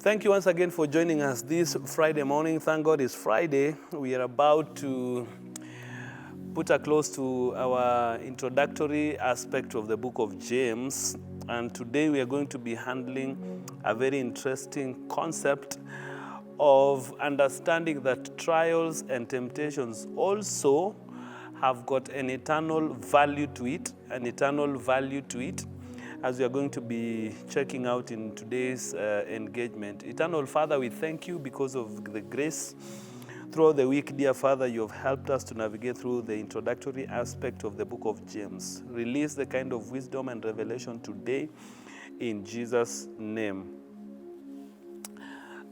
Thank you once again for joining us this Friday morning. Thank God it's Friday. We are about to put a close to our introductory aspect of the book of James. And today we are going to be handling a very interesting concept of understanding that trials and temptations also have got an eternal value to it, as we are going to be checking out in today's engagement. Eternal Father, we thank you because of the grace throughout the week. Dear Father, you have helped us to navigate through the introductory aspect of the book of James. Release the kind of wisdom and revelation today in Jesus' name.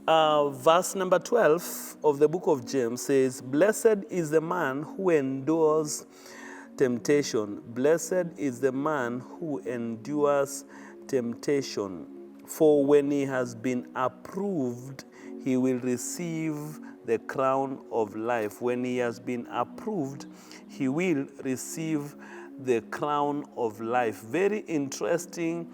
Verse number 12 of the book of James says, "Blessed is the man who endures temptation. Blessed is the man who endures temptation. For when he has been approved, he will receive the crown of life." When he has been approved, he will receive the crown of life. Very interesting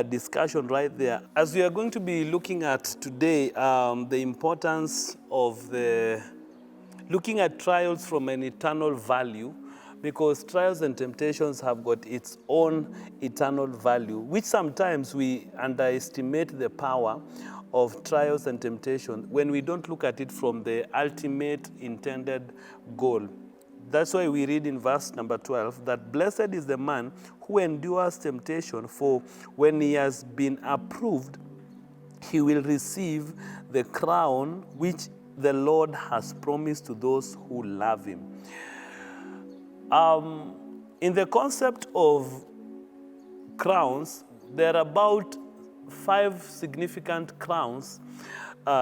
discussion right there. As we are going to be looking at today, the importance of looking at trials from an eternal value, because trials and temptations have got its own eternal value, which sometimes we underestimate the power of trials and temptation when we don't look at it from the ultimate intended goal. That's why we read in verse number 12 that blessed is the man who endures temptation, for when he has been approved, he will receive the crown which the Lord has promised to those who love him. In the concept of crowns, there are about 5 significant crowns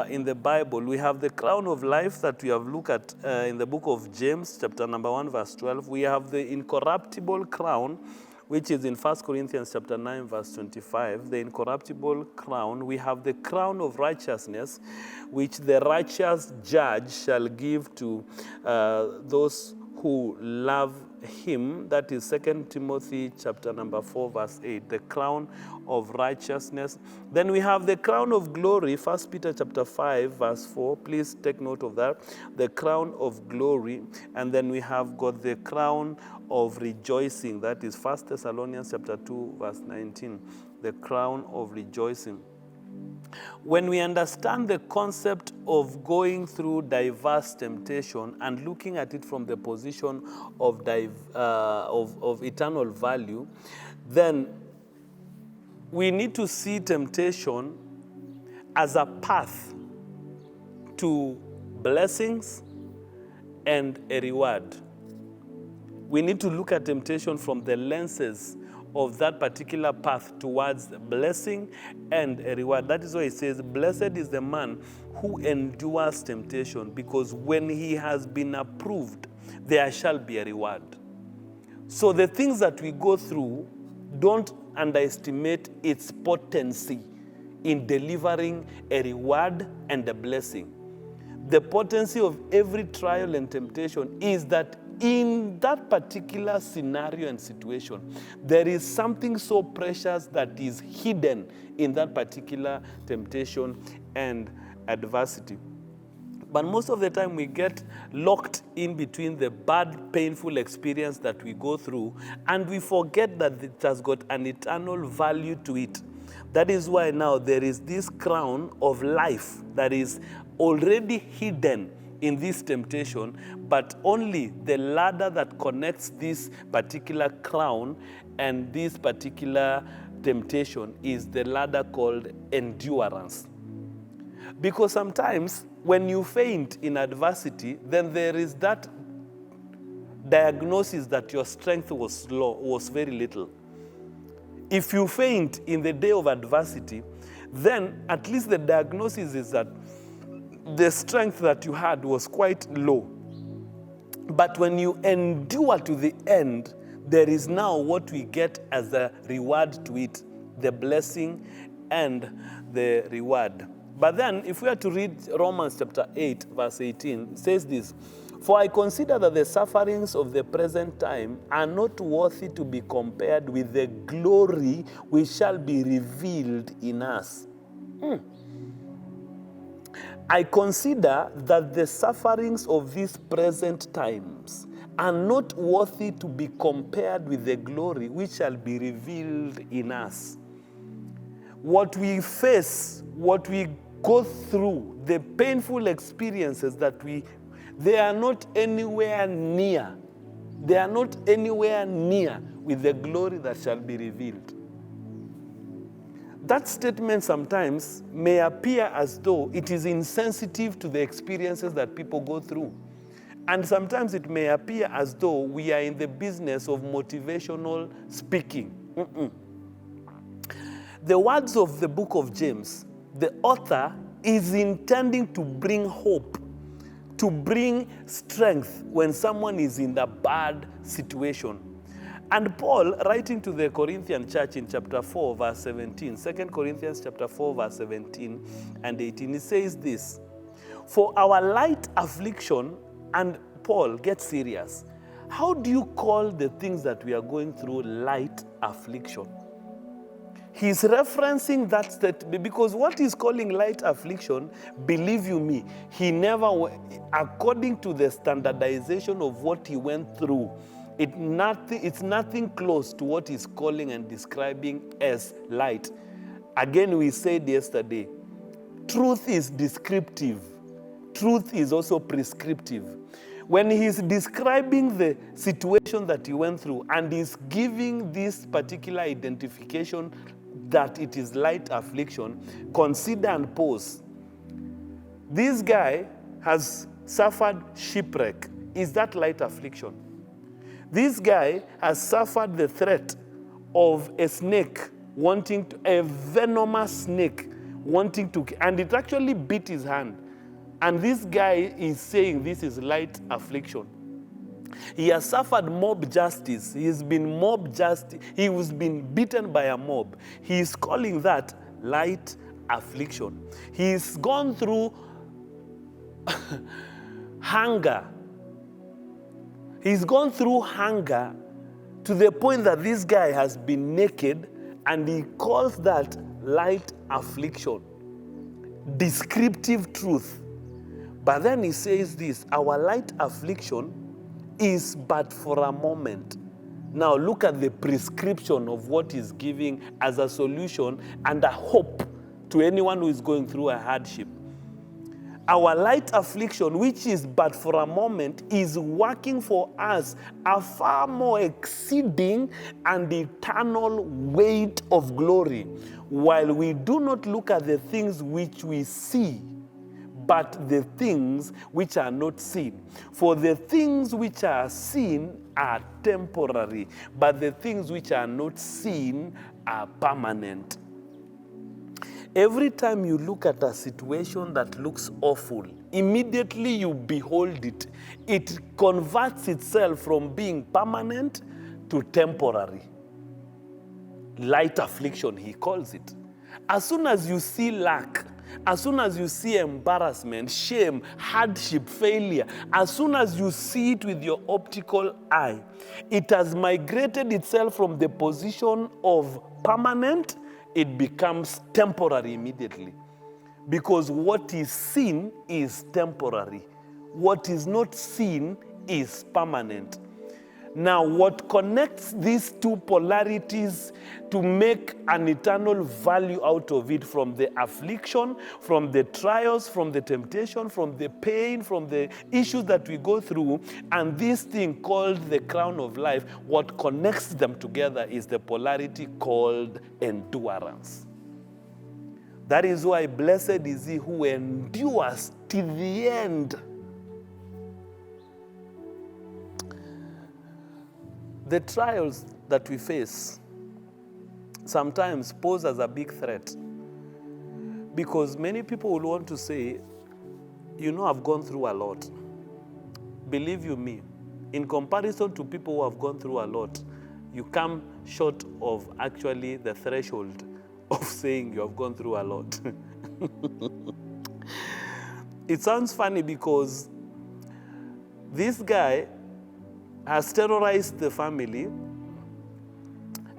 in the Bible. We have the crown of life that we have looked at in the book of James, chapter number 1, verse 12. We have the incorruptible crown, which is in 1 Corinthians chapter 9, verse 25. The incorruptible crown. We have the crown of righteousness, which the righteous judge shall give to those who love him. That is 2 Timothy chapter number 4, verse 8, the crown of righteousness. Then we have the crown of glory, 1 Peter chapter 5, verse 4. Please take note of that. The crown of glory. And then we have got the crown of rejoicing. That is 1 Thessalonians chapter 2, verse 19, the crown of rejoicing. When we understand the concept of going through diverse temptation and looking at it from the position of eternal value, then we need to see temptation as a path to blessings and a reward. We need to look at temptation from the lenses of that particular path towards blessing and a reward. That is why it says, blessed is the man who endures temptation, because when he has been approved, there shall be a reward. So the things that we go through, don't underestimate its potency in delivering a reward and a blessing. The potency of every trial and temptation is that in that particular scenario and situation, there is something so precious that is hidden in that particular temptation and adversity. But most of the time we get locked in between the bad, painful experience that we go through, and we forget that it has got an eternal value to it. That is why now there is this crown of life that is already hidden in this temptation, but only the ladder that connects this particular crown and this particular temptation is the ladder called endurance. Because sometimes when you faint in adversity, then there is that diagnosis that your strength was very little. If you faint in the day of adversity, then at least the diagnosis is that the strength that you had was quite low. But when you endure to the end, there is now what we get as a reward to it, the blessing and the reward. But then, if we are to read Romans chapter 8, verse 18, it says this, "For I consider that the sufferings of the present time are not worthy to be compared with the glory which shall be revealed in us." I consider that the sufferings of these present times are not worthy to be compared with the glory which shall be revealed in us. What we face, what we go through, the painful experiences they are not anywhere near. They are not anywhere near with the glory that shall be revealed. That statement sometimes may appear as though it is insensitive to the experiences that people go through. And sometimes it may appear as though we are in the business of motivational speaking. The words of the book of James, the author is intending to bring hope, to bring strength when someone is in a bad situation. And Paul, writing to the Corinthian church in chapter 4, verse 17, 2 Corinthians chapter 4, verse 17 and 18, he says this, for our light affliction, and Paul gets serious. How do you call the things that we are going through light affliction? He's referencing that statement because what he's calling light affliction, believe you me, he never, according to the standardization of what he went through, it's nothing close to what he's calling and describing as light. Again, we said yesterday, truth is descriptive. Truth is also prescriptive. When he's describing the situation that he went through and he's giving this particular identification that it is light affliction, consider and pause. This guy has suffered shipwreck. Is that light affliction? This guy has suffered the threat of a snake a venomous snake wanting to, and it actually bit his hand. And this guy is saying this is light affliction. He has suffered mob justice. He has been beaten by a mob. He is calling that light affliction. He's gone through hunger. He's gone through hunger to the point that this guy has been naked, and he calls that light affliction. Descriptive truth. But then he says this, our light affliction is but for a moment. Now look at the prescription of what he's giving as a solution and a hope to anyone who is going through a hardship. Our light affliction, which is but for a moment, is working for us a far more exceeding and eternal weight of glory, while we do not look at the things which we see, but the things which are not seen. For the things which are seen are temporary, but the things which are not seen are permanent. Every time you look at a situation that looks awful, immediately you behold it. It converts itself from being permanent to temporary. Light affliction, he calls it. As soon as you see lack, as soon as you see embarrassment, shame, hardship, failure, as soon as you see it with your optical eye, it has migrated itself from the position of permanent, it becomes temporary immediately. Because what is seen is temporary. What is not seen is permanent. Now, what connects these two polarities to make an eternal value out of it, from the affliction, from the trials, from the temptation, from the pain, from the issues that we go through, and this thing called the crown of life, what connects them together is the polarity called endurance. That is why blessed is he who endures till the end. The trials that we face sometimes pose as a big threat, because many people will want to say, you know, I've gone through a lot. Believe you me, in comparison to people who have gone through a lot, you come short of actually the threshold of saying you have gone through a lot. It sounds funny because this guy has terrorized the family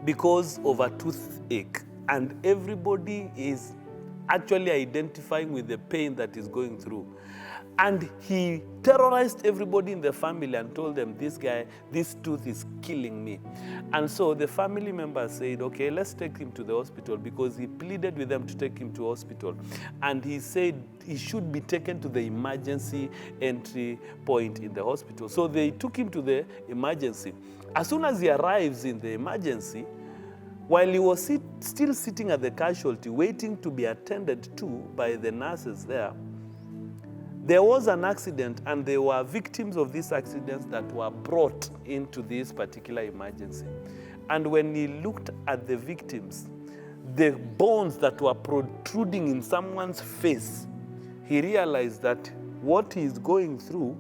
because of a toothache, and everybody is actually identifying with the pain that he's going through. And he terrorized everybody in the family and told them, this tooth is killing me. And so the family members said, okay, let's take him to the hospital, because he pleaded with them to take him to hospital. And he said he should be taken to the emergency entry point in the hospital. So they took him to the emergency. As soon as he arrives in the emergency, while he was still sitting at the casualty, waiting to be attended to by the nurses there was an accident, and there were victims of this accident that were brought into this particular emergency. And when he looked at the victims, the bones that were protruding in someone's face, he realized that what he's going through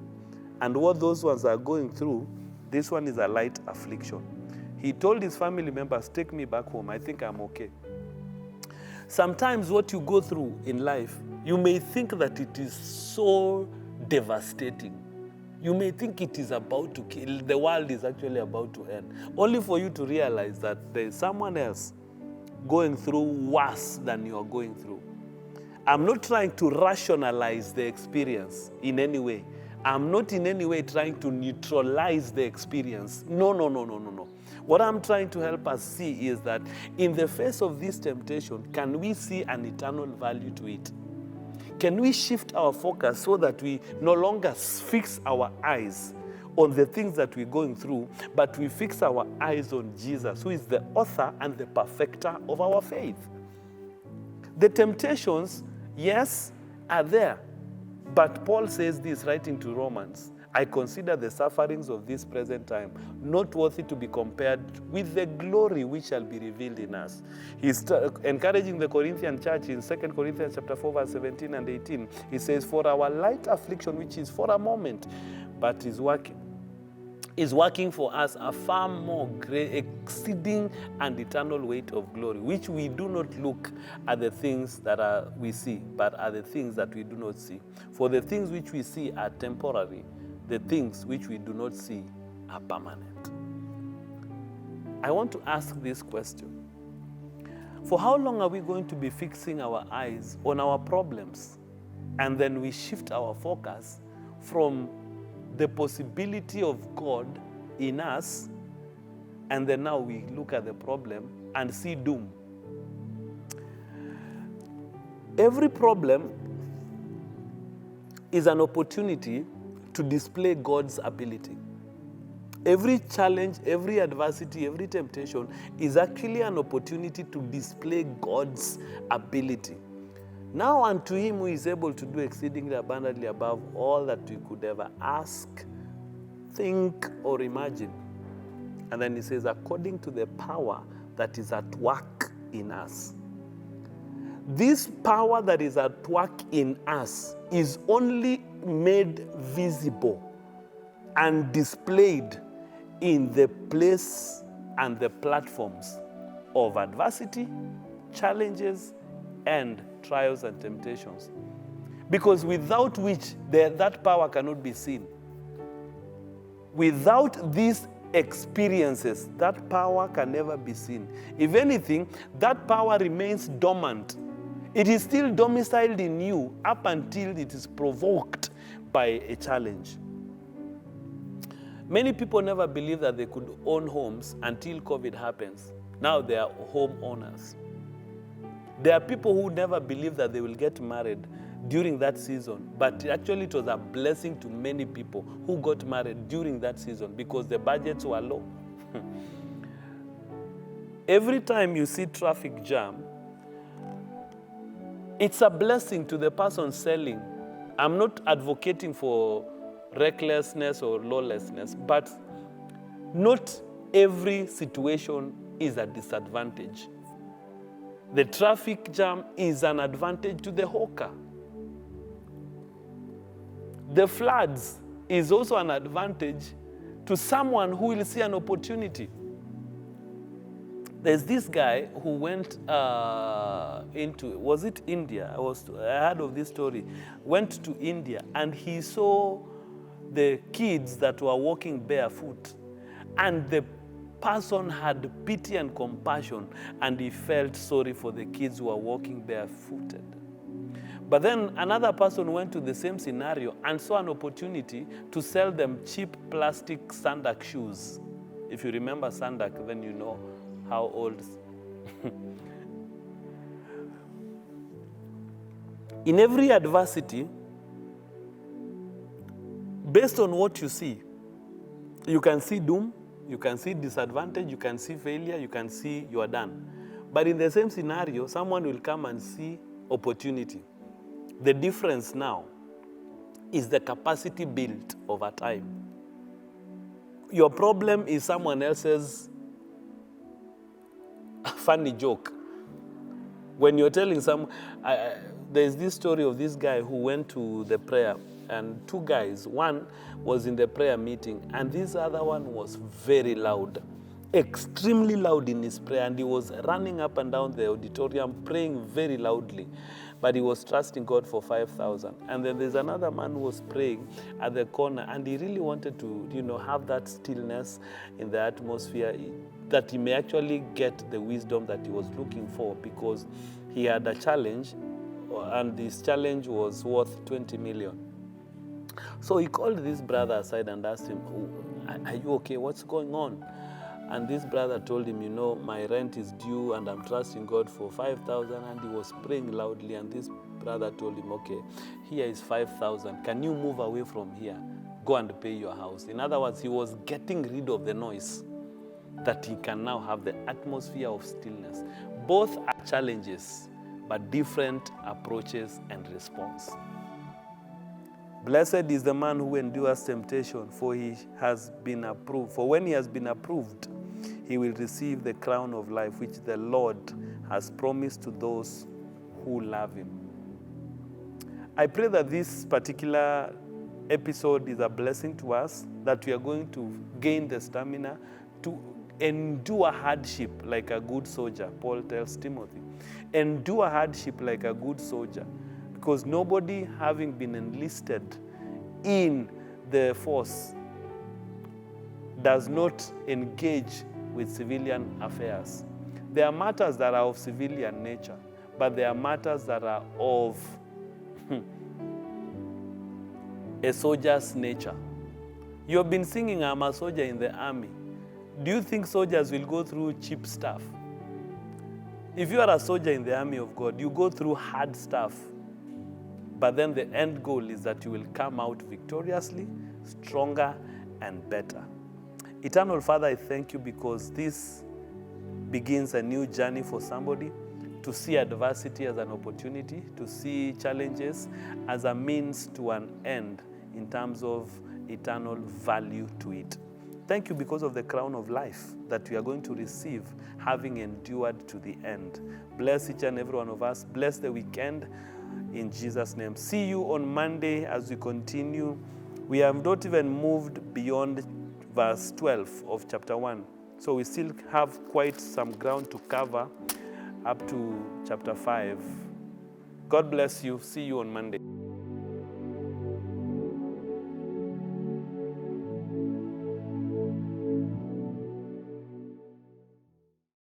and what those ones are going through, this one is a light affliction. He told his family members, take me back home, I think I'm okay. Sometimes what you go through in life, you may think that it is so devastating. You may think it is about to kill, the world is actually about to end, only for you to realize that there is someone else going through worse than you are going through. I'm not trying to rationalize the experience in any way. I'm not in any way trying to neutralize the experience. No. What I'm trying to help us see is that in the face of this temptation, can we see an eternal value to it? Can we shift our focus so that we no longer fix our eyes on the things that we're going through, but we fix our eyes on Jesus, who is the author and the perfecter of our faith? The temptations, yes, are there. But Paul says this, writing to Romans, I consider the sufferings of this present time not worthy to be compared with the glory which shall be revealed in us. He's encouraging the Corinthian church in 2 Corinthians chapter 4, verse 17 and 18. He says, for our light affliction, which is for a moment, but is working for us a far more great, exceeding and eternal weight of glory, which we do not look at the things that we see, but are the things that we do not see. For the things which we see are temporary, the things which we do not see are permanent. I want to ask this question. For how long are we going to be fixing our eyes on our problems, and then we shift our focus from the possibility of God in us, and then now we look at the problem and see doom? Every problem is an opportunity to display God's ability. Every challenge, every adversity, every temptation is actually an opportunity to display God's ability. Now unto him who is able to do exceedingly abundantly above all that we could ever ask, think, or imagine. And then he says, according to the power that is at work in us. This power that is at work in us is only made visible and displayed in the place and the platforms of adversity, challenges, and trials and temptations. Because without which that power cannot be seen. Without these experiences, that power can never be seen. If anything, that power remains dormant. It is still domiciled in you up until it is provoked by a challenge. Many people never believed that they could own homes until COVID happens. Now they are home owners. There are people who never believed that they will get married during that season, but actually it was a blessing to many people who got married during that season because the budgets were low. Every time you see traffic jam, it's a blessing to the person selling. I'm not advocating for recklessness or lawlessness, but not every situation is a disadvantage. The traffic jam is an advantage to the hawker. The floods is also an advantage to someone who will see an opportunity. There's this guy who went was it India? I heard of this story. Went to India and he saw the kids that were walking barefoot. And the person had pity and compassion, and he felt sorry for the kids who were walking barefooted. But then another person went to the same scenario and saw an opportunity to sell them cheap plastic sandak shoes. If you remember sandak, then you know how old. In every adversity, based on what you see can see doom, you can see disadvantage, you can see failure, you can see you are done. But in the same scenario, someone will come and see opportunity. The difference now is the capacity built over time. Your problem is someone else's funny joke. When you're telling there's this story of this guy who went to the prayer, and two guys, one was in the prayer meeting, and this other one was very loud, extremely loud in his prayer, and he was running up and down the auditorium praying very loudly, but he was trusting God for 5,000. And then there's another man who was praying at the corner, and he really wanted to, have that stillness in the atmosphere, that he may actually get the wisdom that he was looking for, because he had a challenge, and this challenge was worth 20 million. So he called this brother aside and asked him, are you okay? What's going on? And this brother told him, my rent is due and I'm trusting God for 5,000. And he was praying loudly. And this brother told him, okay, here is 5,000. Can you move away from here? Go and pay your house. In other words, he was getting rid of the noise, that he can now have the atmosphere of stillness. Both are challenges, but different approaches and response. Blessed is the man who endures temptation, for he has been approved. For when he has been approved, he will receive the crown of life, which the Lord has promised to those who love him. I pray that this particular episode is a blessing to us, that we are going to gain the stamina to endure hardship like a good soldier. Paul tells Timothy, endure hardship like a good soldier. Because nobody, having been enlisted in the force, does not engage with civilian affairs. There are matters that are of civilian nature, but there are matters that are of a soldier's nature. You have been singing, I'm a soldier in the army. Do you think soldiers will go through cheap stuff? If you are a soldier in the army of God, you go through hard stuff. But then the end goal is that you will come out victoriously, stronger, and better. Eternal Father, I thank you because this begins a new journey for somebody, to see adversity as an opportunity, to see challenges as a means to an end in terms of eternal value to it. Thank you because of the crown of life that we are going to receive, having endured to the end. Bless each and every one of us. Bless the weekend. In Jesus' name. See you on Monday as we continue. We have not even moved beyond verse 12 of chapter 1. So we still have quite some ground to cover up to chapter 5. God bless you. See you on Monday.